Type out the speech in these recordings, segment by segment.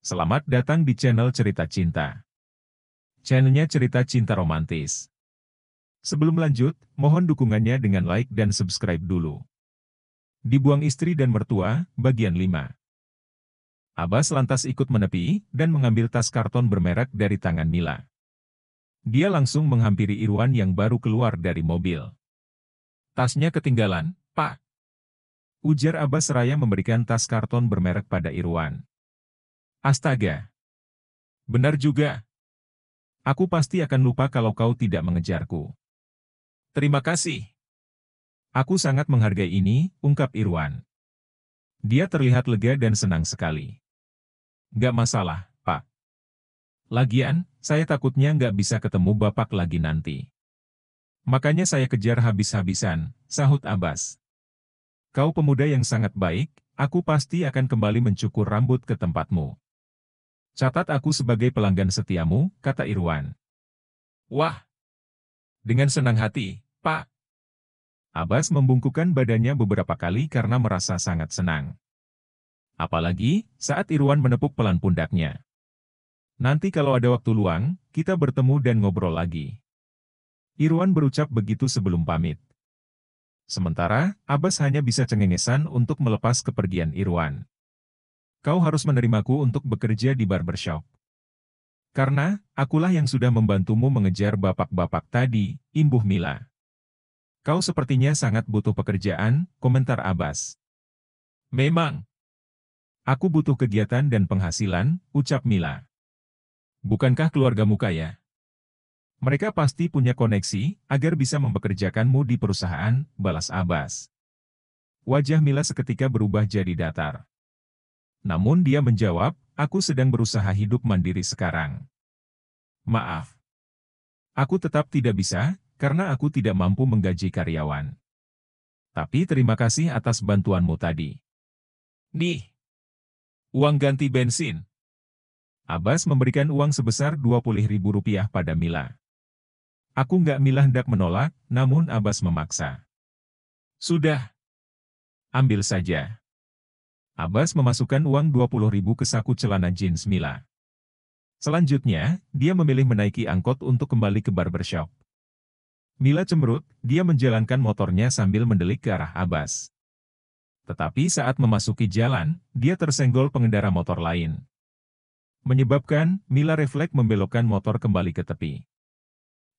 Selamat datang di channel Cerita Cinta. Channelnya cerita cinta romantis. Sebelum lanjut, mohon dukungannya dengan like dan subscribe dulu. Dibuang istri dan mertua, bagian 5. Abbas lantas ikut menepi dan mengambil tas karton bermerek dari tangan Mila. Dia langsung menghampiri Irwan yang baru keluar dari mobil. "Tasnya ketinggalan, Pak," ujar Abbas seraya memberikan tas karton bermerek pada Irwan. "Astaga. Benar juga. Aku pasti akan lupa kalau kau tidak mengejarku." "Terima kasih. Aku sangat menghargai ini," ungkap Irwan. Dia terlihat lega dan senang sekali. "Gak masalah, Pak. Lagian, saya takutnya nggak bisa ketemu Bapak lagi nanti. Makanya saya kejar habis-habisan," sahut Abbas. "Kau pemuda yang sangat baik, aku pasti akan kembali mencukur rambut ke tempatmu. Catat aku sebagai pelanggan setiamu," kata Irwan. "Wah, dengan senang hati, Pak." Abbas membungkukkan badannya beberapa kali karena merasa sangat senang. Apalagi, saat Irwan menepuk pelan pundaknya. "Nanti kalau ada waktu luang, kita bertemu dan ngobrol lagi." Irwan berucap begitu sebelum pamit. Sementara, Abbas hanya bisa cengengesan untuk melepas kepergian Irwan. "Kau harus menerimaku untuk bekerja di barbershop. Karena, akulah yang sudah membantumu mengejar bapak-bapak tadi," imbuh Mila. "Kau sepertinya sangat butuh pekerjaan," komentar Abbas. "Memang. Aku butuh kegiatan dan penghasilan," ucap Mila. "Bukankah keluargamu kaya? Mereka pasti punya koneksi agar bisa mempekerjakanmu di perusahaan," balas Abbas. Wajah Mila seketika berubah jadi datar. Namun dia menjawab, "Aku sedang berusaha hidup mandiri sekarang. Maaf. Aku tetap tidak bisa, karena aku tidak mampu menggaji karyawan. Tapi terima kasih atas bantuanmu tadi. Nih, uang ganti bensin." Abbas memberikan uang sebesar Rp20.000 pada Mila. "Aku nggak." Mila hendak menolak, namun Abbas memaksa. "Sudah. Ambil saja." Abbas memasukkan uang 20.000 ke saku celana jeans Mila. Selanjutnya, dia memilih menaiki angkot untuk kembali ke barbershop. Mila cemberut, dia menjalankan motornya sambil mendelik ke arah Abbas. Tetapi saat memasuki jalan, dia tersenggol pengendara motor lain. Menyebabkan Mila refleks membelokkan motor kembali ke tepi.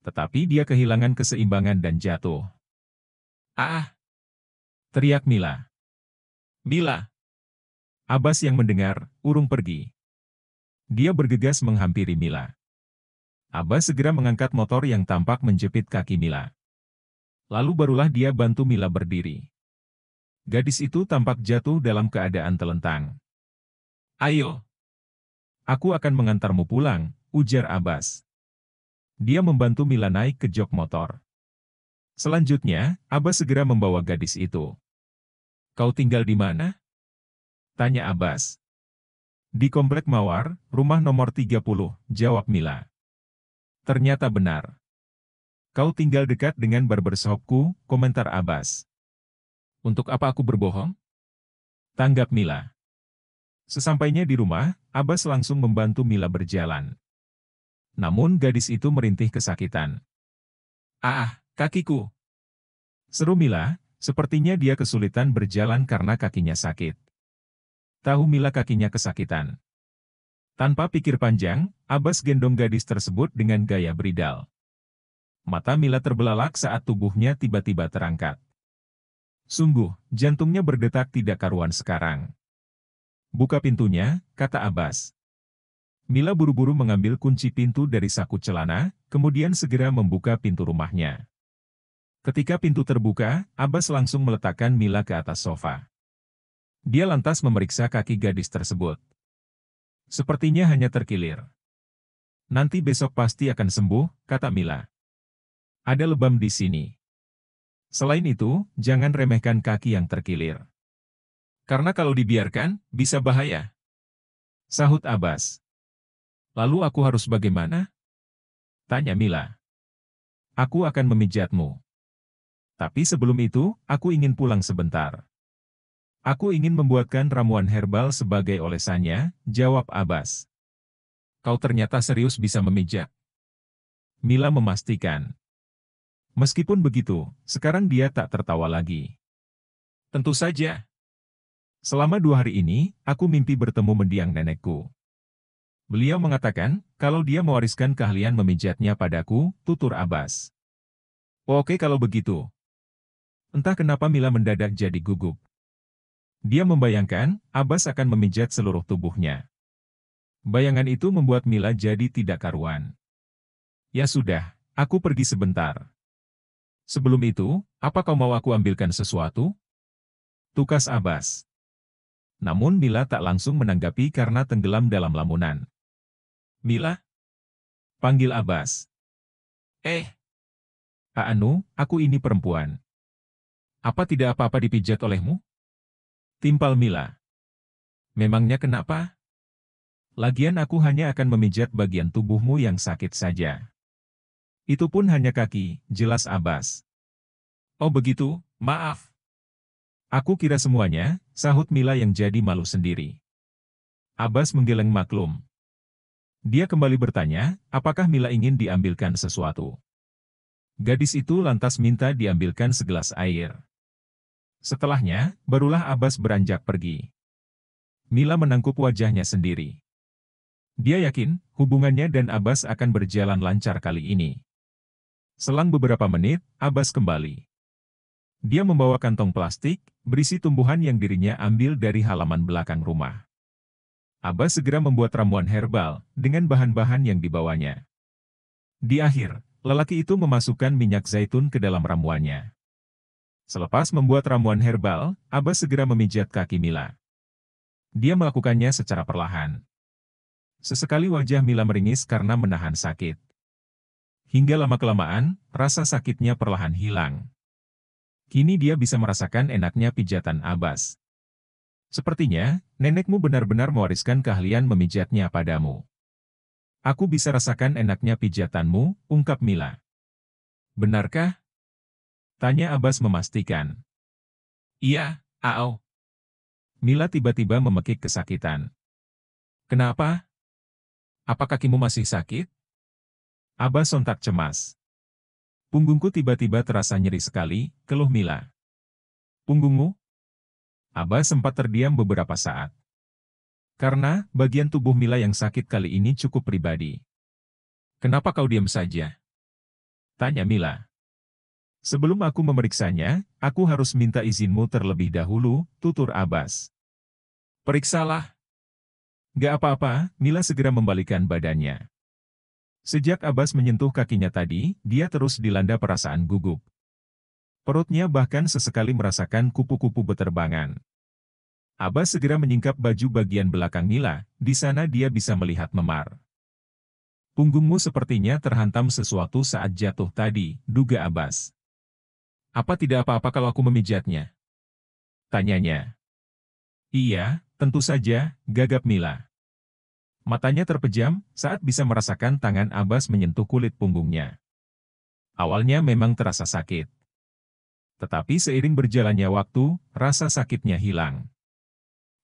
Tetapi dia kehilangan keseimbangan dan jatuh. "Ah!" teriak Mila. "Mila!" Abbas yang mendengar, urung pergi. Dia bergegas menghampiri Mila. Abbas segera mengangkat motor yang tampak menjepit kaki Mila. Lalu barulah dia bantu Mila berdiri. Gadis itu tampak jatuh dalam keadaan telentang. "Ayo. Aku akan mengantarmu pulang," ujar Abbas. Dia membantu Mila naik ke jok motor. Selanjutnya, Abbas segera membawa gadis itu. "Kau tinggal di mana?" tanya Abbas. "Di Komplek Mawar, rumah nomor 30, jawab Mila. "Ternyata benar. Kau tinggal dekat dengan barbershopku," komentar Abbas. "Untuk apa aku berbohong?" tanggap Mila. Sesampainya di rumah, Abbas langsung membantu Mila berjalan. Namun gadis itu merintih kesakitan. "Ah, kakiku!" seru Mila, sepertinya dia kesulitan berjalan karena kakinya sakit. Tahu Mila kakinya kesakitan. Tanpa pikir panjang, Abbas gendong gadis tersebut dengan gaya bridal. Mata Mila terbelalak saat tubuhnya tiba-tiba terangkat. Sungguh, jantungnya berdetak tidak karuan sekarang. "Buka pintunya," kata Abbas. Mila buru-buru mengambil kunci pintu dari saku celana, kemudian segera membuka pintu rumahnya. Ketika pintu terbuka, Abbas langsung meletakkan Mila ke atas sofa. Dia lantas memeriksa kaki gadis tersebut. Sepertinya hanya terkilir. "Nanti besok pasti akan sembuh," kata Mila. "Ada lebam di sini. Selain itu, jangan remehkan kaki yang terkilir. Karena kalau dibiarkan, bisa bahaya," sahut Abbas. "Lalu aku harus bagaimana?" tanya Mila. "Aku akan memijatmu. Tapi sebelum itu, aku ingin pulang sebentar." Aku ingin membuatkan ramuan herbal sebagai olesannya, jawab Abbas. Kau ternyata serius bisa memijat. Mila memastikan. Meskipun begitu, sekarang dia tak tertawa lagi. Tentu saja. Selama 2 hari ini, aku mimpi bertemu mendiang nenekku. Beliau mengatakan, kalau dia mewariskan keahlian memijatnya padaku, tutur Abbas. Oke kalau begitu. Entah kenapa Mila mendadak jadi gugup. Dia membayangkan, Abbas akan memijat seluruh tubuhnya. Bayangan itu membuat Mila jadi tidak karuan. Ya sudah, aku pergi sebentar. Sebelum itu, apa kau mau aku ambilkan sesuatu? Tukas Abbas. Namun Mila tak langsung menanggapi karena tenggelam dalam lamunan. Mila? Panggil Abbas. Anu, aku ini perempuan. Apa tidak apa-apa dipijat olehmu? Timpal Mila. Memangnya kenapa? Lagian aku hanya akan memijat bagian tubuhmu yang sakit saja. Itu pun hanya kaki, jelas Abbas. Oh begitu, maaf. Aku kira semuanya, sahut Mila yang jadi malu sendiri. Abbas menggeleng maklum. Dia kembali bertanya, apakah Mila ingin diambilkan sesuatu. Gadis itu lantas minta diambilkan segelas air. Setelahnya, barulah Abbas beranjak pergi. Mila menangkup wajahnya sendiri. Dia yakin, hubungannya dan Abbas akan berjalan lancar kali ini. Selang beberapa menit, Abbas kembali. Dia membawa kantong plastik, berisi tumbuhan yang dirinya ambil dari halaman belakang rumah. Abbas segera membuat ramuan herbal, dengan bahan-bahan yang dibawanya. Di akhir, lelaki itu memasukkan minyak zaitun ke dalam ramuannya. Selepas membuat ramuan herbal, Abbas segera memijat kaki Mila. Dia melakukannya secara perlahan. Sesekali wajah Mila meringis karena menahan sakit. Hingga lama-kelamaan, rasa sakitnya perlahan hilang. Kini dia bisa merasakan enaknya pijatan Abbas. Sepertinya, nenekmu benar-benar mewariskan keahlian memijatnya padamu. Aku bisa rasakan enaknya pijatanmu, ungkap Mila. Benarkah? Tanya Abbas memastikan. Iya, Ao. Mila tiba-tiba memekik kesakitan. Kenapa? Apa kakimu masih sakit? Abbas sontak cemas. Punggungku tiba-tiba terasa nyeri sekali, keluh Mila. Punggungmu? Abbas sempat terdiam beberapa saat. Karena, bagian tubuh Mila yang sakit kali ini cukup pribadi. Kenapa kau diam saja? Tanya Mila. Sebelum aku memeriksanya, aku harus minta izinmu terlebih dahulu, tutur Abbas. Periksalah. Gak apa-apa, Mila segera membalikkan badannya. Sejak Abbas menyentuh kakinya tadi, dia terus dilanda perasaan gugup. Perutnya bahkan sesekali merasakan kupu-kupu beterbangan. Abbas segera menyingkap baju bagian belakang Mila, di sana dia bisa melihat memar. Punggungmu sepertinya terhantam sesuatu saat jatuh tadi, duga Abbas. Apa tidak apa-apa kalau aku memijatnya? Tanyanya. Iya, tentu saja, gagap Mila. Matanya terpejam saat bisa merasakan tangan Abbas menyentuh kulit punggungnya. Awalnya memang terasa sakit. Tetapi seiring berjalannya waktu, rasa sakitnya hilang.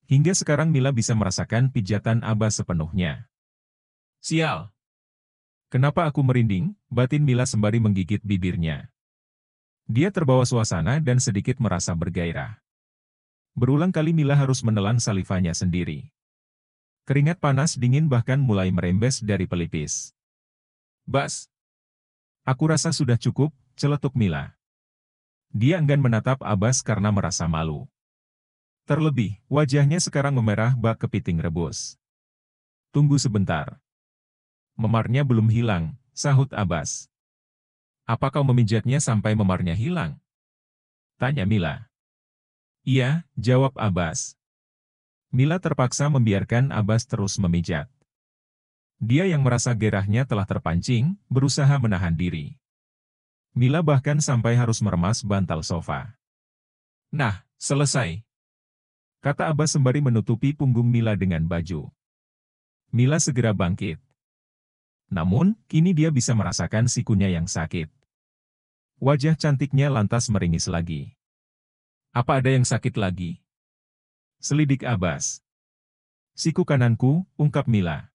Hingga sekarang Mila bisa merasakan pijatan Abbas sepenuhnya. Sial! Kenapa aku merinding? Batin Mila sembari menggigit bibirnya. Dia terbawa suasana dan sedikit merasa bergairah. Berulang kali Mila harus menelan salivanya sendiri. Keringat panas dingin bahkan mulai merembes dari pelipis. Bas! Aku rasa sudah cukup, celetuk Mila. Dia enggan menatap Abbas karena merasa malu. Terlebih, wajahnya sekarang memerah bak kepiting rebus. Tunggu sebentar. Memarnya belum hilang, sahut Abbas. Apa kau memijatnya sampai memarnya hilang? Tanya Mila. Iya, jawab Abbas. Mila terpaksa membiarkan Abbas terus memijat. Dia yang merasa gerahnya telah terpancing, berusaha menahan diri. Mila bahkan sampai harus meremas bantal sofa. Nah, selesai. Kata Abbas sembari menutupi punggung Mila dengan baju. Mila segera bangkit. Namun, kini dia bisa merasakan sikunya yang sakit. Wajah cantiknya lantas meringis lagi. Apa ada yang sakit lagi? Selidik Abbas. Siku kananku, ungkap Mila.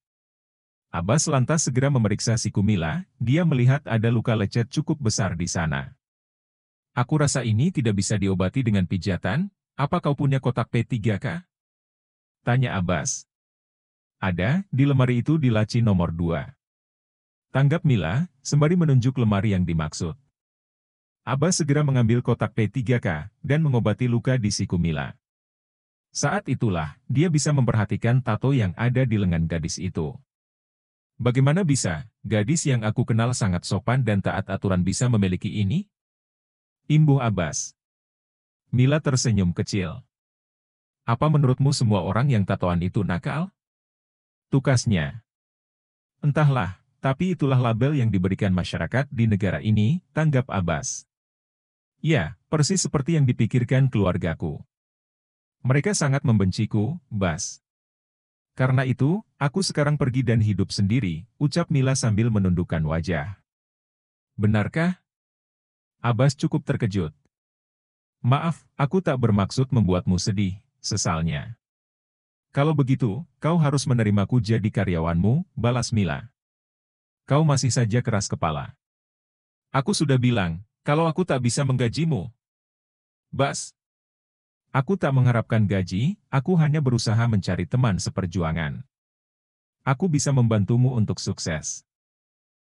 Abbas lantas segera memeriksa siku Mila, dia melihat ada luka lecet cukup besar di sana. Aku rasa ini tidak bisa diobati dengan pijatan, apa kau punya kotak P3K? Tanya Abbas. Ada, di lemari itu di laci nomor 2. Tanggap Mila, sembari menunjuk lemari yang dimaksud. Abbas segera mengambil kotak P3K, dan mengobati luka di siku Mila. Saat itulah, dia bisa memperhatikan tato yang ada di lengan gadis itu. Bagaimana bisa, gadis yang aku kenal sangat sopan dan taat aturan bisa memiliki ini? Imbuh Abbas. Mila tersenyum kecil. Apa menurutmu semua orang yang tatoan itu nakal? Tukasnya. Entahlah, tapi itulah label yang diberikan masyarakat di negara ini, tanggap Abbas. Ya, persis seperti yang dipikirkan keluargaku. Mereka sangat membenciku, Bas. Karena itu, aku sekarang pergi dan hidup sendiri, ucap Mila sambil menundukkan wajah. Benarkah? Abbas cukup terkejut. Maaf, aku tak bermaksud membuatmu sedih, sesalnya. Kalau begitu, kau harus menerimaku jadi karyawanmu, balas Mila. Kau masih saja keras kepala. Aku sudah bilang, kalau aku tak bisa menggajimu. Bas. Aku tak mengharapkan gaji, aku hanya berusaha mencari teman seperjuangan. Aku bisa membantumu untuk sukses.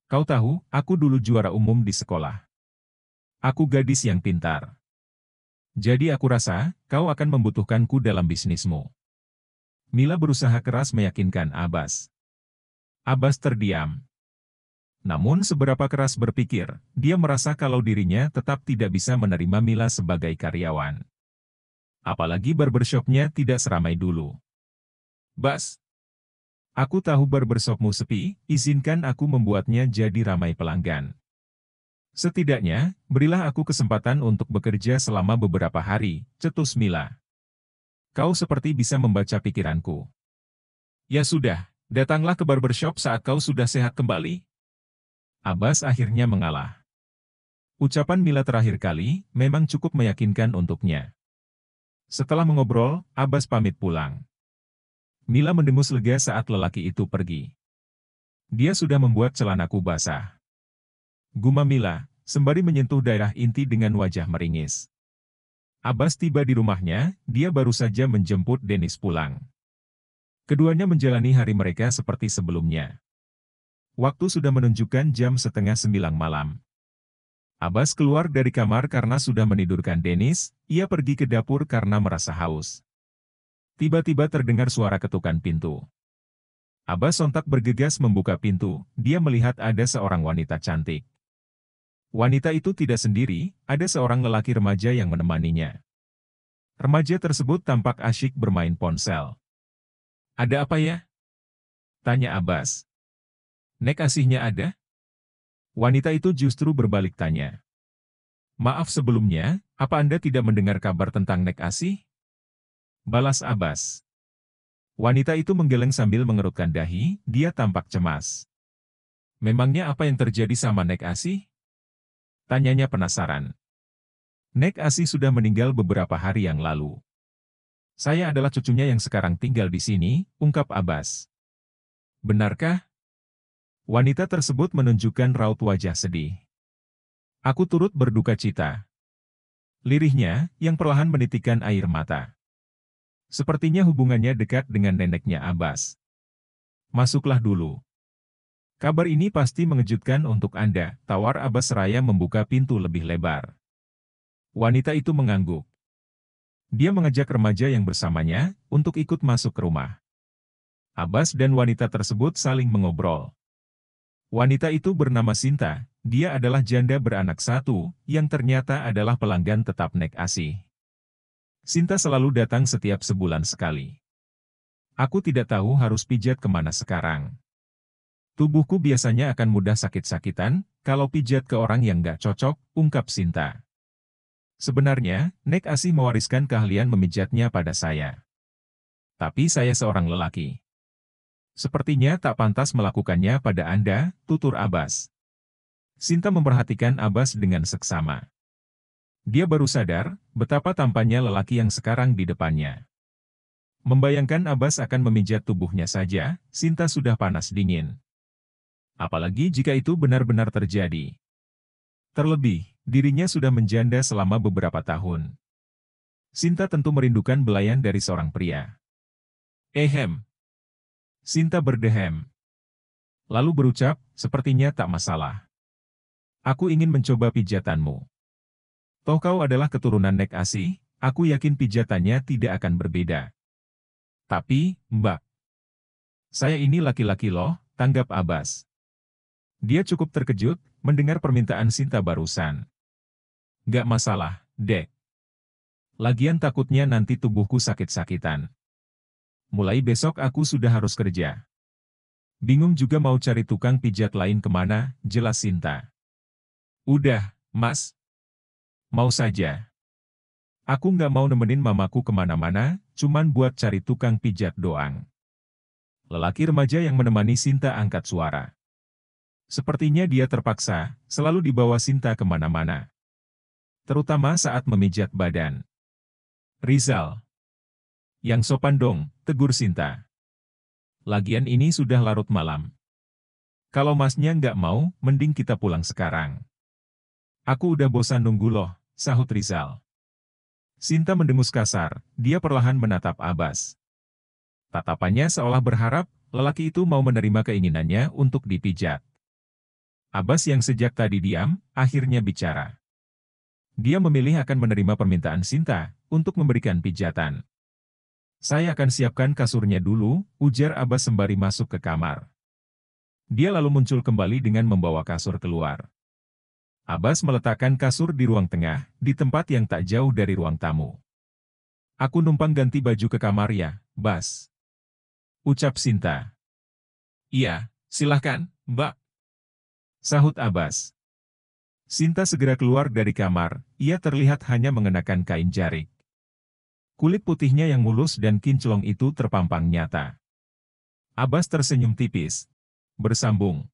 Kau tahu, aku dulu juara umum di sekolah. Aku gadis yang pintar. Jadi aku rasa, kau akan membutuhkanku dalam bisnismu. Mila berusaha keras meyakinkan Abbas. Abbas terdiam. Namun seberapa keras berpikir, dia merasa kalau dirinya tetap tidak bisa menerima Mila sebagai karyawan. Apalagi barbershopnya tidak seramai dulu. Bas, aku tahu barbershopmu sepi, izinkan aku membuatnya jadi ramai pelanggan. Setidaknya, berilah aku kesempatan untuk bekerja selama beberapa hari, cetus Mila. Kau seperti bisa membaca pikiranku. Ya sudah, datanglah ke barbershop saat kau sudah sehat kembali. Abbas akhirnya mengalah. Ucapan Mila terakhir kali, memang cukup meyakinkan untuknya. Setelah mengobrol, Abbas pamit pulang. Mila mendengus lega saat lelaki itu pergi. Dia sudah membuat celanaku basah. Gumam Mila, sembari menyentuh daerah inti dengan wajah meringis. Abbas tiba di rumahnya, dia baru saja menjemput Dennis pulang. Keduanya menjalani hari mereka seperti sebelumnya. Waktu sudah menunjukkan jam 8:30 malam. Abbas keluar dari kamar karena sudah menidurkan Dennis, ia pergi ke dapur karena merasa haus. Tiba-tiba terdengar suara ketukan pintu. Abbas sontak bergegas membuka pintu, dia melihat ada seorang wanita cantik. Wanita itu tidak sendiri, ada seorang lelaki remaja yang menemaninya. Remaja tersebut tampak asyik bermain ponsel. Ada apa ya? Tanya Abbas. Nek asihnya ada? Wanita itu justru berbalik tanya. Maaf sebelumnya, apa Anda tidak mendengar kabar tentang Nek Asih? Balas Abbas. Wanita itu menggeleng sambil mengerutkan dahi, dia tampak cemas. Memangnya apa yang terjadi sama Nek Asih? Tanyanya penasaran. Nek Asih sudah meninggal beberapa hari yang lalu. Saya adalah cucunya yang sekarang tinggal di sini, ungkap Abbas. Benarkah? Wanita tersebut menunjukkan raut wajah sedih. Aku turut berduka cita. Lirihnya, yang perlahan menitikkan air mata. Sepertinya hubungannya dekat dengan neneknya Abbas. Masuklah dulu. Kabar ini pasti mengejutkan untuk Anda, tawar Abbas seraya membuka pintu lebih lebar. Wanita itu mengangguk. Dia mengajak remaja yang bersamanya, untuk ikut masuk ke rumah. Abbas dan wanita tersebut saling mengobrol. Wanita itu bernama Sinta, dia adalah janda beranak satu, yang ternyata adalah pelanggan tetap Nek Asih. Sinta selalu datang setiap sebulan sekali. Aku tidak tahu harus pijat kemana sekarang. Tubuhku biasanya akan mudah sakit-sakitan, kalau pijat ke orang yang gak cocok, ungkap Sinta. Sebenarnya, Nek Asih mewariskan keahlian memijatnya pada saya. Tapi saya seorang lelaki. Sepertinya tak pantas melakukannya pada Anda, tutur Abbas. Sinta memperhatikan Abbas dengan seksama. Dia baru sadar, betapa tampannya lelaki yang sekarang di depannya. Membayangkan Abbas akan memijat tubuhnya saja, Sinta sudah panas dingin. Apalagi jika itu benar-benar terjadi. Terlebih, dirinya sudah menjanda selama beberapa tahun. Sinta tentu merindukan belayan dari seorang pria. Ehem. Sinta berdehem. Lalu berucap, sepertinya tak masalah. Aku ingin mencoba pijatanmu. Toh kau adalah keturunan Nek Asih, aku yakin pijatannya tidak akan berbeda. Tapi, Mbak, saya ini laki-laki loh, tanggap Abbas. Dia cukup terkejut mendengar permintaan Sinta barusan. Gak masalah, Dek. Lagian takutnya nanti tubuhku sakit-sakitan. Mulai besok aku sudah harus kerja. Bingung juga mau cari tukang pijat lain kemana, jelas Sinta. Udah, Mas. Mau saja. Aku nggak mau nemenin mamaku kemana-mana, cuman buat cari tukang pijat doang. Lelaki remaja yang menemani Sinta angkat suara. Sepertinya dia terpaksa, selalu dibawa Sinta kemana-mana. Terutama saat memijat badan. Rizal. Yang sopan dong, tegur Sinta. Lagian ini sudah larut malam. Kalau masnya nggak mau, mending kita pulang sekarang. Aku udah bosan nunggu loh, sahut Rizal. Sinta mendengus kasar, dia perlahan menatap Abbas. Tatapannya seolah berharap, lelaki itu mau menerima keinginannya untuk dipijat. Abbas yang sejak tadi diam, akhirnya bicara. Dia memilih akan menerima permintaan Sinta, untuk memberikan pijatan. Saya akan siapkan kasurnya dulu, ujar Abbas sembari masuk ke kamar. Dia lalu muncul kembali dengan membawa kasur keluar. Abbas meletakkan kasur di ruang tengah, di tempat yang tak jauh dari ruang tamu. Aku numpang ganti baju ke kamar ya, Bas. Ucap Sinta. Iya, silahkan, Mbak. Sahut Abbas. Sinta segera keluar dari kamar, ia terlihat hanya mengenakan kain jarik. Kulit putihnya yang mulus dan kinclong itu terpampang nyata. Abbas tersenyum tipis. Bersambung.